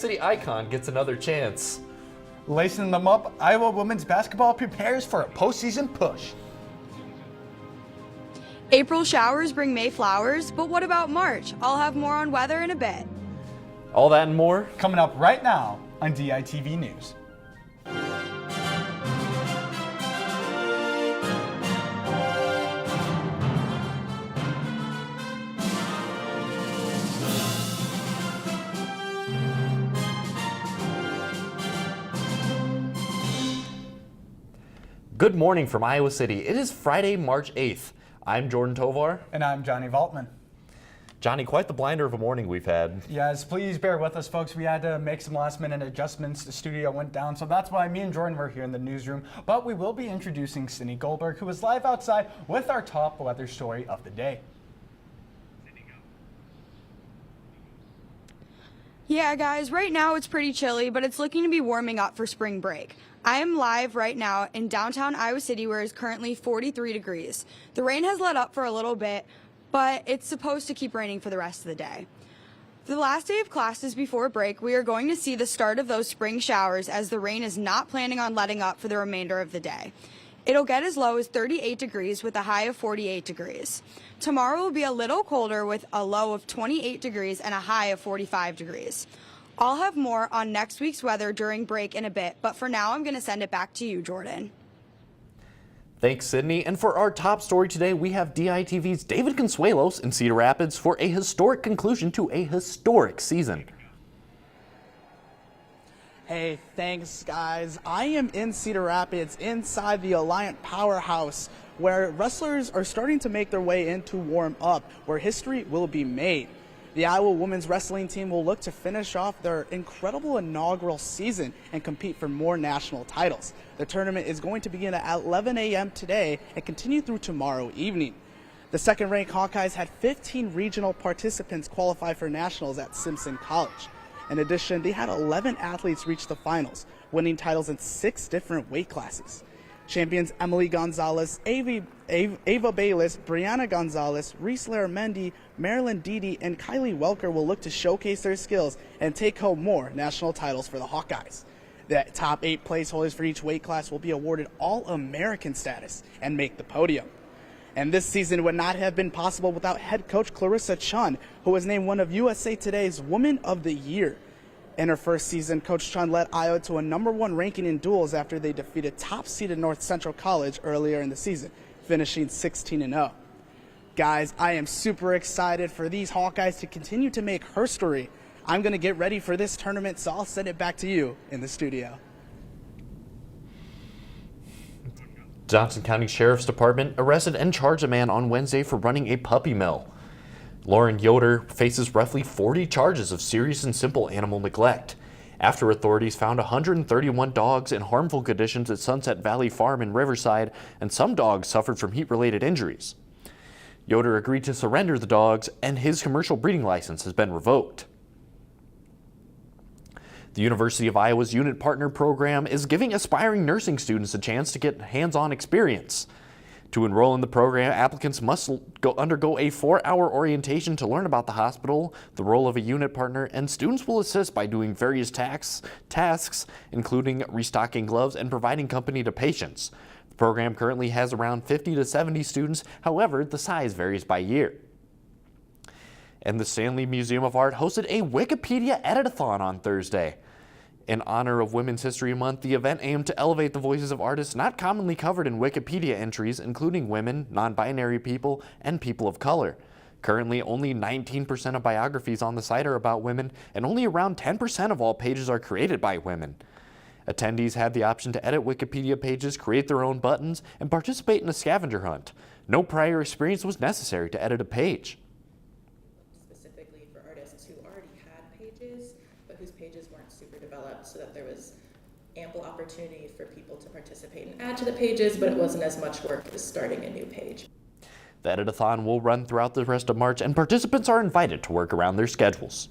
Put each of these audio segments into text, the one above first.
City icon gets another chance. Lacing them up, Iowa women's basketball prepares for a postseason push. April showers bring May flowers, but what about March? I'll have more on weather in a bit. All that and more Coming up right now on DITV News. Good morning from Iowa City. It is Friday, March 8th. I'm Jordan Tovar. And I'm Johnny Valtman. Johnny, quite the blinder of a morning we've had. Yes, please bear with us, folks. We had to make some last-minute adjustments. The studio went down, so that's why me and Jordan were here in the newsroom. But we will be introducing Sydney Goldberg, who is live outside with our top weather story of the day. Yeah, guys, right now it's pretty chilly, but it's looking to be warming up for spring break. I am live right now in downtown Iowa City, where it's currently 43 degrees. The rain has let up for a little bit, but it's supposed to keep raining for the rest of the day. For the last day of classes before break, we are going to see the start of those spring showers, as the rain is not planning on letting up for the remainder of the day. It'll get as low as 38 degrees with a high of 48 degrees. Tomorrow will be a little colder with a low of 28 degrees and a high of 45 degrees. I'll have more on next week's weather during break in a bit, but for now I'm going to send it back to you, Jordan. Thanks, Sydney. And for our top story today, we have DITV's David Consuelos in Cedar Rapids for a historic conclusion to a historic season. Hey, thanks guys. I am in Cedar Rapids inside the Alliant Powerhouse, where wrestlers are starting to make their way in to warm up, where history will be made. The Iowa women's wrestling team will look to finish off their incredible inaugural season and compete for more national titles. The tournament is going to begin at 11 a.m. today and continue through tomorrow evening. The second-ranked Hawkeyes had 15 regional participants qualify for nationals at Simpson College. In addition, they had 11 athletes reach the finals, winning titles in 6 different weight classes. Champions Emily Gonzalez, Ava Bayless, Brianna Gonzalez, Reese Laramendi, Marilyn Dede, and Kylie Welker will look to showcase their skills and take home more national titles for the Hawkeyes. The top 8 placeholders for each weight class will be awarded All-American status and make the podium. And this season would not have been possible without head coach Clarissa Chun, who was named one of USA Today's Woman of the Year. In her first season, Coach Chun led Iowa to a #1 ranking in duels after they defeated top-seeded North Central College earlier in the season, finishing 16-0. Guys, I am super excited for these Hawkeyes to continue to make history. I'm going to get ready for this tournament, so I'll send it back to you in the studio. Johnson County Sheriff's Department arrested and charged a man on Wednesday for running a puppy mill. Lauren Yoder faces roughly 40 charges of serious and simple animal neglect after authorities found 131 dogs in harmful conditions at Sunset Valley Farm in Riverside, and some dogs suffered from heat-related injuries. Yoder agreed to surrender the dogs, and his commercial breeding license has been revoked. The University of Iowa's Unit Partner Program is giving aspiring nursing students a chance to get hands-on experience. To enroll in the program, applicants must undergo a 4-hour orientation to learn about the hospital, the role of a unit partner, and students will assist by doing various tasks, including restocking gloves and providing company to patients. The program currently has around 50 to 70 students, however, the size varies by year. And the Stanley Museum of Art hosted a Wikipedia edit-a-thon on Thursday. In honor of Women's History Month, the event aimed to elevate the voices of artists not commonly covered in Wikipedia entries, including women, non-binary people, and people of color. Currently, only 19% of biographies on the site are about women, and only around 10% of all pages are created by women. Attendees had the option to edit Wikipedia pages, create their own buttons, and participate in a scavenger hunt. No prior experience was necessary to edit a page. Specifically for artists who already had pages, but whose pages weren't super developed, so that there was ample opportunity for people to participate and add to the pages, but it wasn't as much work as starting a new page. The edit-a-thon will run throughout the rest of March, and participants are invited to work around their schedules.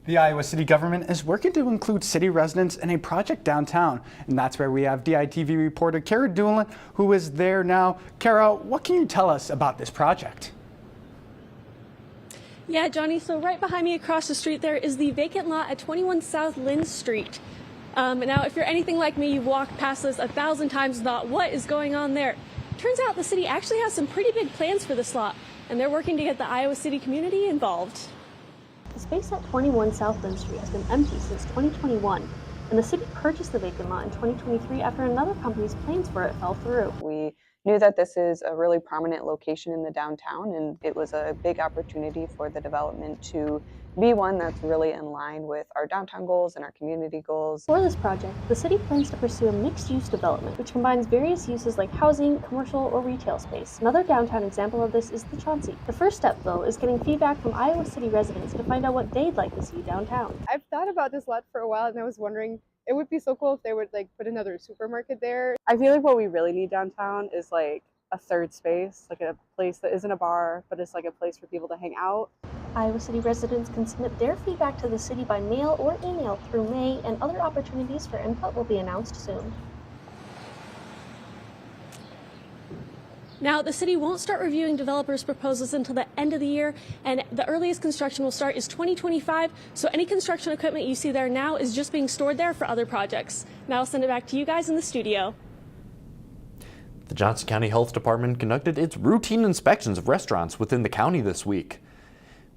The Iowa City government is working to include city residents in a project downtown, and that's where we have DITV reporter Kara Doolin, who is there now. Kara, what can you tell us about this project? Yeah, Johnny, so right behind me across the street there is the vacant lot at 21 South Lynn Street. Now, if you're anything like me, you've walked past this 1,000 times and thought, what is going on there? Turns out the city actually has some pretty big plans for this lot, and they're working to get the Iowa City community involved. The space at 21 South Lynn Street has been empty since 2021, and the city purchased the vacant lot in 2023 after another company's plans for it fell through. We knew that this is a really prominent location in the downtown, and it was a big opportunity for the development to be one that's really in line with our downtown goals and our community goals. For this project, the city plans to pursue a mixed-use development, which combines various uses like housing, commercial, or retail space. Another downtown example of this is the Chauncey. The first step, though, is getting feedback from Iowa City residents to find out what they'd like to see downtown. I've thought about this lot for a while, and I was wondering, it would be so cool if they would put another supermarket there. I feel like what we really need downtown is a third space, a place that isn't a bar, but it's a place for people to hang out. Iowa City residents can submit their feedback to the city by mail or email through May, and other opportunities for input will be announced soon. Now, the city won't start reviewing developers' proposals until the end of the year, and the earliest construction will start is 2025, so any construction equipment you see there now is just being stored there for other projects. Now I'll send it back to you guys in the studio. The Johnson County Health Department conducted its routine inspections of restaurants within the county this week.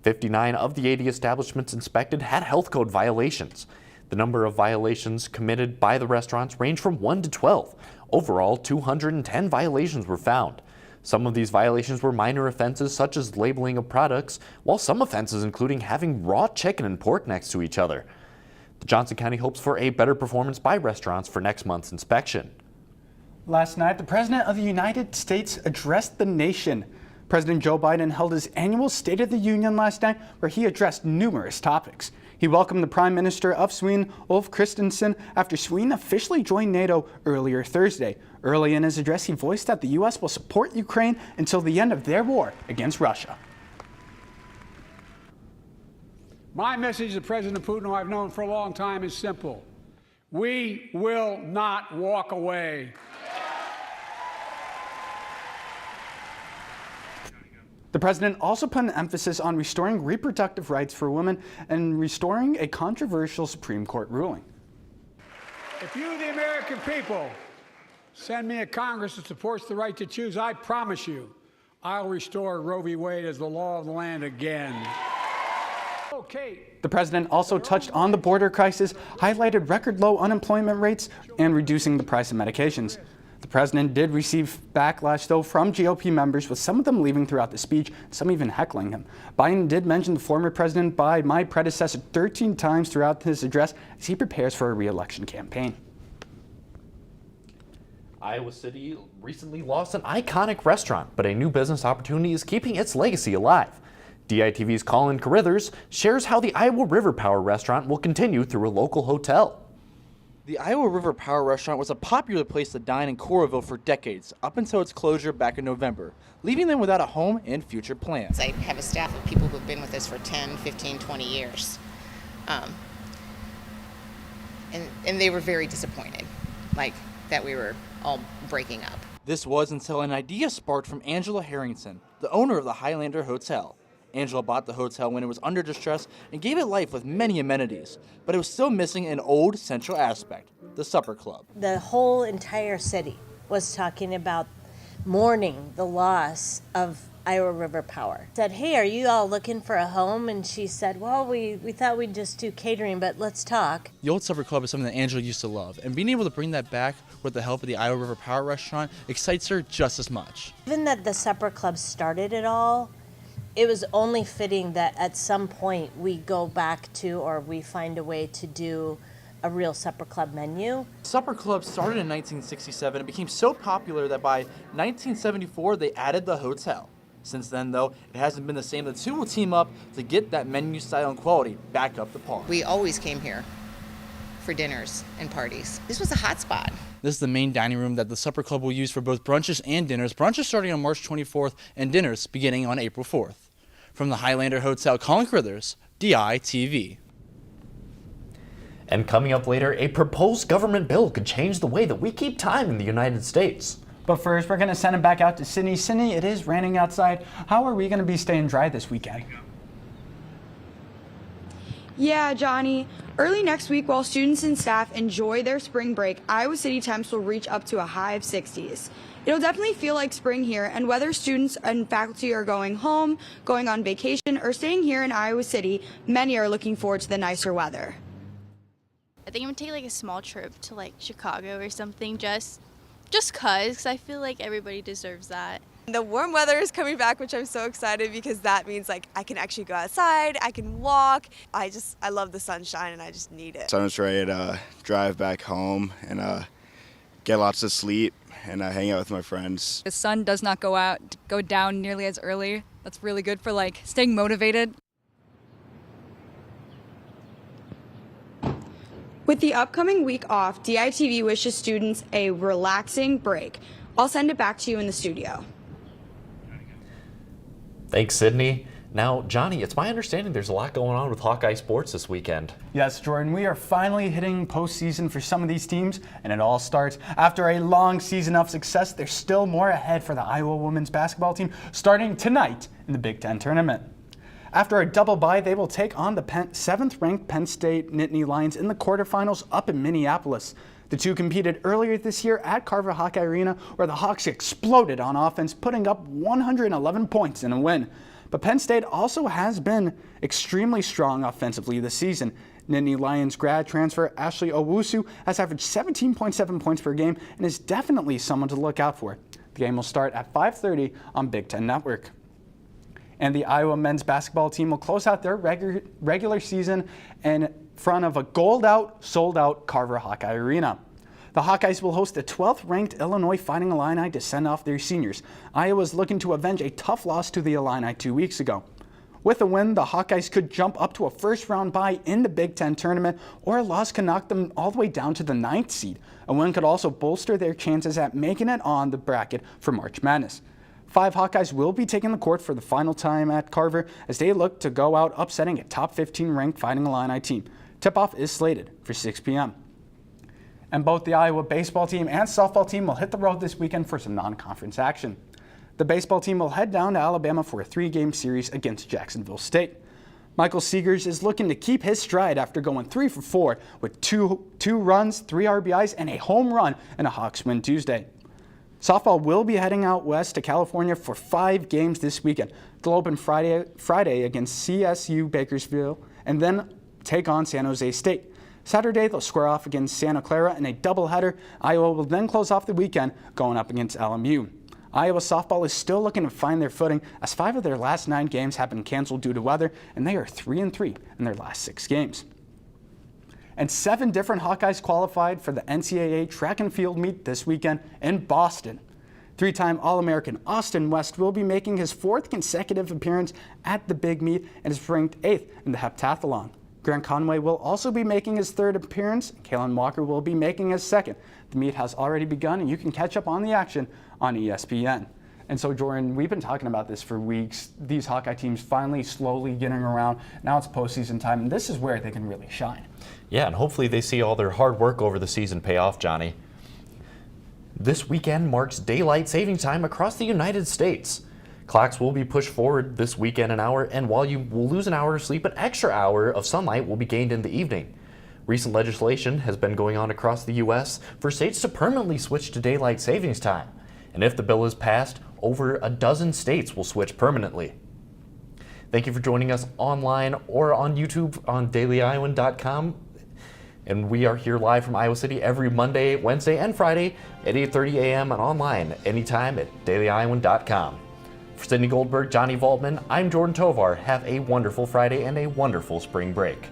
59 of the 80 establishments inspected had health code violations. The number of violations committed by the restaurants ranged from 1 to 12. Overall, 210 violations were found. Some of these violations were minor offenses such as labeling of products, while some offenses including having raw chicken and pork next to each other. The Johnson County hopes for a better performance by restaurants for next month's inspection. Last night, the President of the United States addressed the nation. President Joe Biden held his annual State of the Union last night, where he addressed numerous topics. He welcomed the Prime Minister of Sweden, Ulf Kristersson, after Sweden officially joined NATO earlier Thursday. Early in his address, he voiced that the U.S. will support Ukraine until the end of their war against Russia. My message to President Putin, who I've known for a long time, is simple. We will not walk away. The president also put an emphasis on restoring reproductive rights for women and restoring a controversial Supreme Court ruling. If you, the American people, send me a Congress that supports the right to choose, I promise you, I'll restore Roe v. Wade as the law of the land again. Okay. The president also touched on the border crisis, highlighted record low unemployment rates, and reducing the price of medications. The president did receive backlash, though, from GOP members, with some of them leaving throughout the speech, some even heckling him. Biden did mention the former president by my predecessor 13 times throughout his address as he prepares for a re-election campaign. Iowa City recently lost an iconic restaurant, but a new business opportunity is keeping its legacy alive. DITV's Colin Carithers shares how the Iowa River Power restaurant will continue through a local hotel. The Iowa River Power restaurant was a popular place to dine in Coralville for decades, up until its closure back in November, leaving them without a home and future plans. I have a staff of people who've been with us for 10, 15, 20 years. And they were very disappointed, that we were all breaking up. This was until an idea sparked from Angela Harrington, the owner of the Highlander Hotel. Angela bought the hotel when it was under distress and gave it life with many amenities, but it was still missing an old central aspect, the supper club. The whole entire city was talking about mourning the loss of Iowa River Power. Said, hey, are you all looking for a home? And she said, well, we thought we'd just do catering, but let's talk. The old supper club is something that Angela used to love, and being able to bring that back with the help of the Iowa River Power restaurant excites her just as much. Given that the supper club started it all, it was only fitting that at some point we go back to, or we find a way to do a real supper club menu. Supper Club started in 1967 and became so popular that by 1974 they added the hotel. Since then, though, it hasn't been the same. The two will team up to get that menu style and quality back up the par. We always came here for dinners and parties. This was a hot spot. This is the main dining room that the Supper Club will use for both brunches and dinners. Brunches starting on March 24th and dinners beginning on April 4th. From the Highlander Hotel, Colin Carithers, DITV. And coming up later, a proposed government bill could change the way that we keep time in the United States. But first, we're going to send it back out to Sydney. Sydney, it is raining outside. How are we going to be staying dry this weekend? Yeah, Johnny. Early next week, while students and staff enjoy their spring break, Iowa City temps will reach up to a high of 60s. It'll definitely feel like spring here, and whether students and faculty are going home, going on vacation, or staying here in Iowa City, many are looking forward to the nicer weather. I think I'm gonna take like a small trip to like Chicago or something, just cause I feel like everybody deserves that. The warm weather is coming back, which I'm so excited because that means like I can actually go outside, I can walk. I love the sunshine and I just need it. So I'm just ready to drive back home and get lots of sleep and hang out with my friends. The sun does not go down nearly as early. That's really good for like staying motivated. With the upcoming week off, DITV wishes students a relaxing break. I'll send it back to you in the studio. Thanks, Sydney. Now, Johnny, it's my understanding there's a lot going on with Hawkeye sports this weekend. Yes, Jordan, we are finally hitting postseason for some of these teams, and it all starts after a long season of success. There's still more ahead for the Iowa women's basketball team starting tonight in the Big Ten tournament. After a double bye, they will take on the 7th-ranked Penn State Nittany Lions in the quarterfinals up in Minneapolis. The two competed earlier this year at Carver Hawkeye Arena, where the Hawks exploded on offense, putting up 111 points in a win. But Penn State also has been extremely strong offensively this season. Nittany Lions grad transfer Ashley Owusu has averaged 17.7 points per game and is definitely someone to look out for. The game will start at 5:30 on Big Ten Network. And the Iowa men's basketball team will close out their regular season in front of a gold-out, sold-out Carver Hawkeye Arena. The Hawkeyes will host the 12th-ranked Illinois Fighting Illini to send off their seniors. Iowa's looking to avenge a tough loss to the Illini 2 weeks ago. With a win, the Hawkeyes could jump up to a first-round bye in the Big Ten tournament, or a loss could knock them all the way down to the 9th seed. A win could also bolster their chances at making it on the bracket for March Madness. 5 Hawkeyes will be taking the court for the final time at Carver as they look to go out upsetting a top 15-ranked Fighting Illini team. Tip-off is slated for 6 p.m. And both the Iowa baseball team and softball team will hit the road this weekend for some non-conference action. The baseball team will head down to Alabama for a 3-game series against Jacksonville State. Michael Seegers is looking to keep his stride after going 3 for 4 with two runs, 3 RBIs, and a home run in a Hawks win Tuesday. Softball will be heading out west to California for 5 games this weekend. They'll open Friday against CSU Bakersfield and then take on San Jose State. Saturday, they'll square off against Santa Clara in a doubleheader. Iowa will then close off the weekend going up against LMU. Iowa softball is still looking to find their footing as 5 of their last 9 games have been canceled due to weather, and they are 3-3 in their last 6 games. And 7 different Hawkeyes qualified for the NCAA track and field meet this weekend in Boston. 3-time All-American Austin West will be making his 4th consecutive appearance at the big meet and is ranked 8th in the heptathlon. Grant Conway will also be making his 3rd appearance. Kalen Walker will be making his 2nd. The meet has already begun, and you can catch up on the action on ESPN. And so, Jordan, we've been talking about this for weeks. These Hawkeye teams finally slowly getting around. Now it's postseason time, and this is where they can really shine. Yeah, and hopefully they see all their hard work over the season pay off, Johnny. This weekend marks daylight saving time across the United States. Clocks will be pushed forward this weekend an hour, and while you will lose an hour of sleep, an extra hour of sunlight will be gained in the evening. Recent legislation has been going on across the U.S. for states to permanently switch to daylight savings time. And if the bill is passed, over a dozen states will switch permanently. Thank you for joining us online or on YouTube on DailyIowan.com. And we are here live from Iowa City every Monday, Wednesday, and Friday at 8:30 a.m. and online anytime at DailyIowan.com. For Sydney Goldberg, Johnny Vaultman, I'm Jordan Tovar. Have a wonderful Friday and a wonderful spring break.